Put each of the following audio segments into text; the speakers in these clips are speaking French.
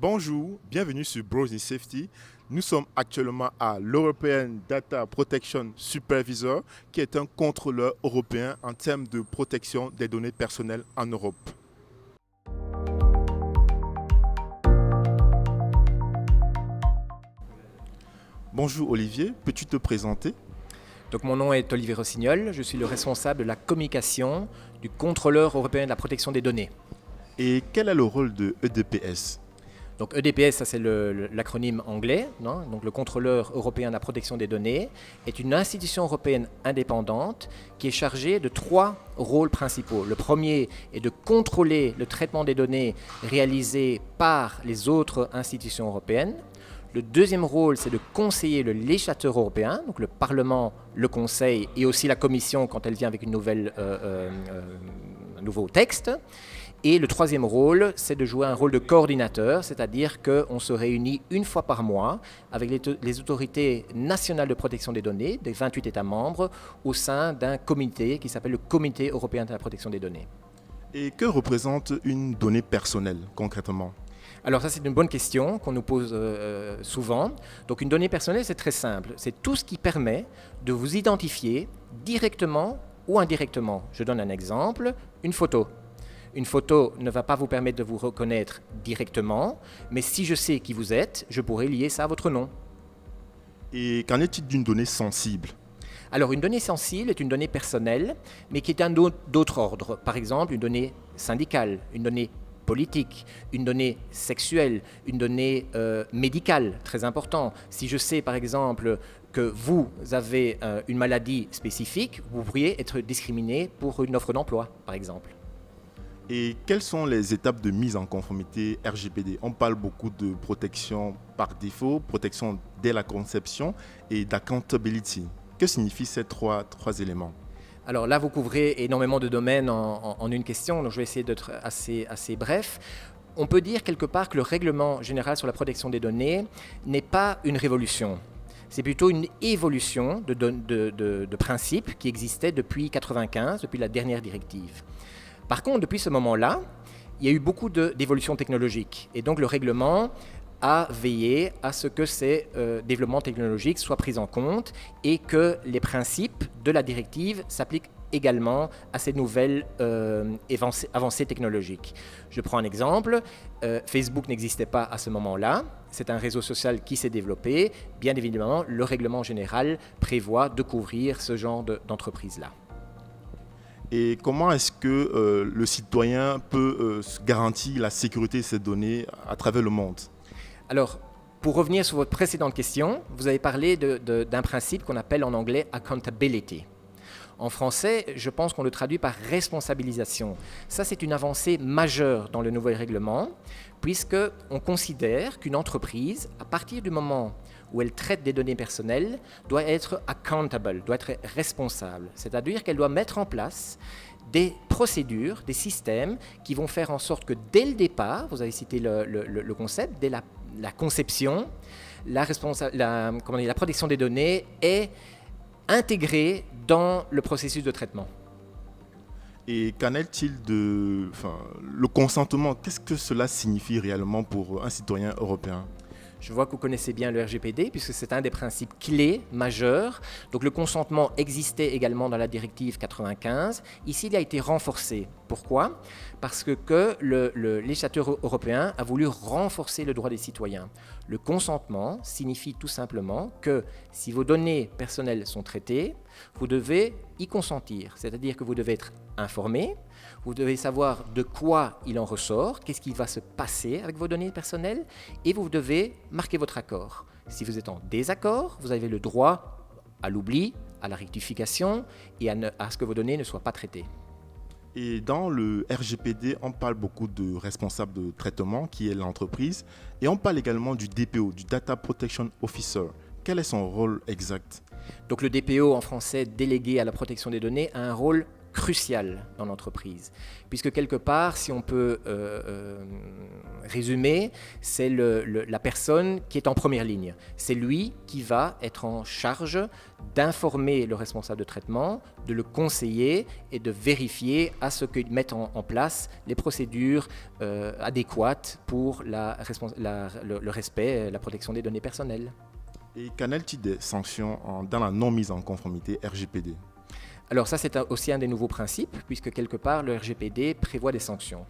Bonjour, bienvenue sur Browsing Safety. Nous sommes actuellement à l'European Data Protection Supervisor, qui est un contrôleur européen en termes de protection des données personnelles en Europe. Bonjour Olivier, peux-tu te présenter? Donc mon nom est Olivier Rossignol, je suis le responsable de la communication du contrôleur européen de la protection des données. Et quel est le rôle de EDPS? Donc EDPS, ça c'est l'acronyme anglais, non? Donc le contrôleur européen de la protection des données est une institution européenne indépendante qui est chargée de 3 rôles principaux. Le premier est de contrôler le traitement des données réalisé par les autres institutions européennes. Le deuxième rôle, c'est de conseiller le législateur européen, donc le Parlement, le Conseil et aussi la Commission quand elle vient avec un nouveau texte. Et le troisième rôle, c'est de jouer un rôle de coordinateur, c'est-à-dire qu'on se réunit une fois par mois avec les autorités nationales de protection des données des 28 États membres au sein d'un comité qui s'appelle le Comité européen de la protection des données. Et que représente une donnée personnelle concrètement? Alors ça, c'est une bonne question qu'on nous pose souvent. Donc une donnée personnelle, c'est très simple. C'est tout ce qui permet de vous identifier directement ou indirectement. Je donne un exemple, une photo. Une photo ne va pas vous permettre de vous reconnaître directement, mais si je sais qui vous êtes, je pourrais lier ça à votre nom. Et qu'en est-il d'une donnée sensible? Alors une donnée sensible est une donnée personnelle, mais qui est un d'autre ordre. Par exemple, une donnée syndicale, une donnée politique, une donnée sexuelle, une donnée médicale, très important. Si je sais par exemple que vous avez une maladie spécifique, vous pourriez être discriminé pour une offre d'emploi, par exemple. Et quelles sont les étapes de mise en conformité RGPD? On parle beaucoup de protection par défaut, protection dès la conception et d'accountability. Que signifient ces trois éléments? Alors là, vous couvrez énormément de domaines en une question, donc je vais essayer d'être assez bref. On peut dire quelque part que le règlement général sur la protection des données n'est pas une révolution. C'est plutôt une évolution de principes qui existaient depuis 1995, depuis la dernière directive. Par contre, depuis ce moment-là, il y a eu beaucoup d'évolutions technologiques. Et donc, le règlement a veillé à ce que ces développements technologiques soient pris en compte et que les principes de la directive s'appliquent également à ces nouvelles avancées technologiques. Je prends un exemple. Facebook n'existait pas à ce moment-là. C'est un réseau social qui s'est développé. Bien évidemment, le règlement général prévoit de couvrir ce genre d'entreprise-là. Et comment est-ce que le citoyen peut garantir la sécurité de ces données à travers le monde? Alors, pour revenir sur votre précédente question, vous avez parlé d'un principe qu'on appelle en anglais « accountability ». En français, je pense qu'on le traduit par « responsabilisation ». Ça, c'est une avancée majeure dans le nouvel règlement, puisqu'on considère qu'une entreprise, à partir du moment où elle traite des données personnelles, doit être accountable, doit être responsable. C'est-à-dire qu'elle doit mettre en place des procédures, des systèmes qui vont faire en sorte que dès le départ, vous avez cité le concept, dès la conception, la protection des données est intégrée dans le processus de traitement. Et qu'en est-il le consentement? Qu'est-ce que cela signifie réellement pour un citoyen européen? Je vois que vous connaissez bien le RGPD puisque c'est un des principes clés majeurs. Donc le consentement existait également dans la directive 95. Ici, il a été renforcé. Pourquoi? Parce que le législateur européen a voulu renforcer le droit des citoyens. Le consentement signifie tout simplement que si vos données personnelles sont traitées, vous devez y consentir. C'est-à-dire que vous devez être informé, vous devez savoir de quoi il en ressort, qu'est-ce qui va se passer avec vos données personnelles, et vous devez marquer votre accord. Si vous êtes en désaccord, vous avez le droit à l'oubli, à la rectification et à ce que vos données ne soient pas traitées. Et dans le RGPD, on parle beaucoup de responsable de traitement, qui est l'entreprise, et on parle également du DPO, du Data Protection Officer. Quel est son rôle exact? Donc le DPO, en français, délégué à la protection des données, a un rôle crucial dans l'entreprise, puisque quelque part, si on peut résumer, c'est la personne qui est en première ligne. C'est lui qui va être en charge d'informer le responsable de traitement, de le conseiller et de vérifier à ce qu'il mette en place les procédures adéquates pour le respect, la protection des données personnelles. Et qu'en est-il des sanctions dans la non mise en conformité RGPD? Alors ça, c'est aussi un des nouveaux principes, puisque quelque part, le RGPD prévoit des sanctions.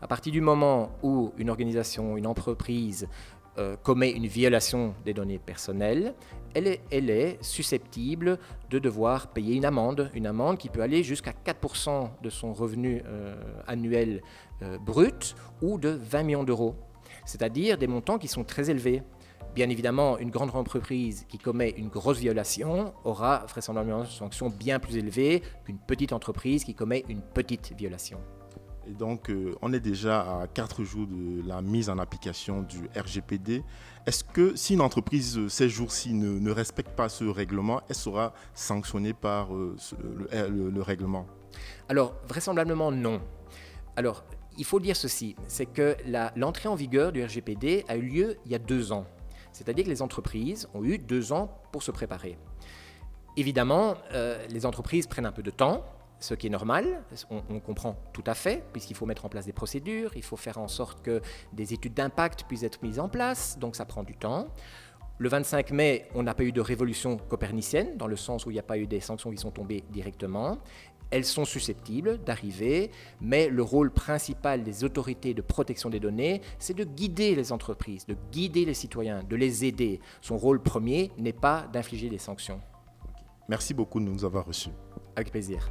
À partir du moment où une organisation, une entreprise commet une violation des données personnelles, elle est susceptible de devoir payer une amende qui peut aller jusqu'à 4% de son revenu annuel brut ou de 20 millions d'euros, c'est-à-dire des montants qui sont très élevés. Bien évidemment, une grande entreprise qui commet une grosse violation aura vraisemblablement une sanction bien plus élevée qu'une petite entreprise qui commet une petite violation. Et donc, on est déjà à 4 jours de la mise en application du RGPD. Est-ce que si une entreprise, ces jours-ci, ne respecte pas ce règlement, elle sera sanctionnée par le règlement? Alors, vraisemblablement non. Alors, il faut dire ceci, c'est que l'entrée en vigueur du RGPD a eu lieu il y a 2 ans. C'est-à-dire que les entreprises ont eu 2 ans pour se préparer. Évidemment, les entreprises prennent un peu de temps, ce qui est normal, on comprend tout à fait, puisqu'il faut mettre en place des procédures, il faut faire en sorte que des études d'impact puissent être mises en place, donc ça prend du temps. Le 25 mai, on n'a pas eu de révolution copernicienne, dans le sens où il n'y a pas eu des sanctions qui sont tombées directement. Elles sont susceptibles d'arriver, mais le rôle principal des autorités de protection des données, c'est de guider les entreprises, de guider les citoyens, de les aider. Son rôle premier n'est pas d'infliger des sanctions. Merci beaucoup de nous avoir reçus. Avec plaisir.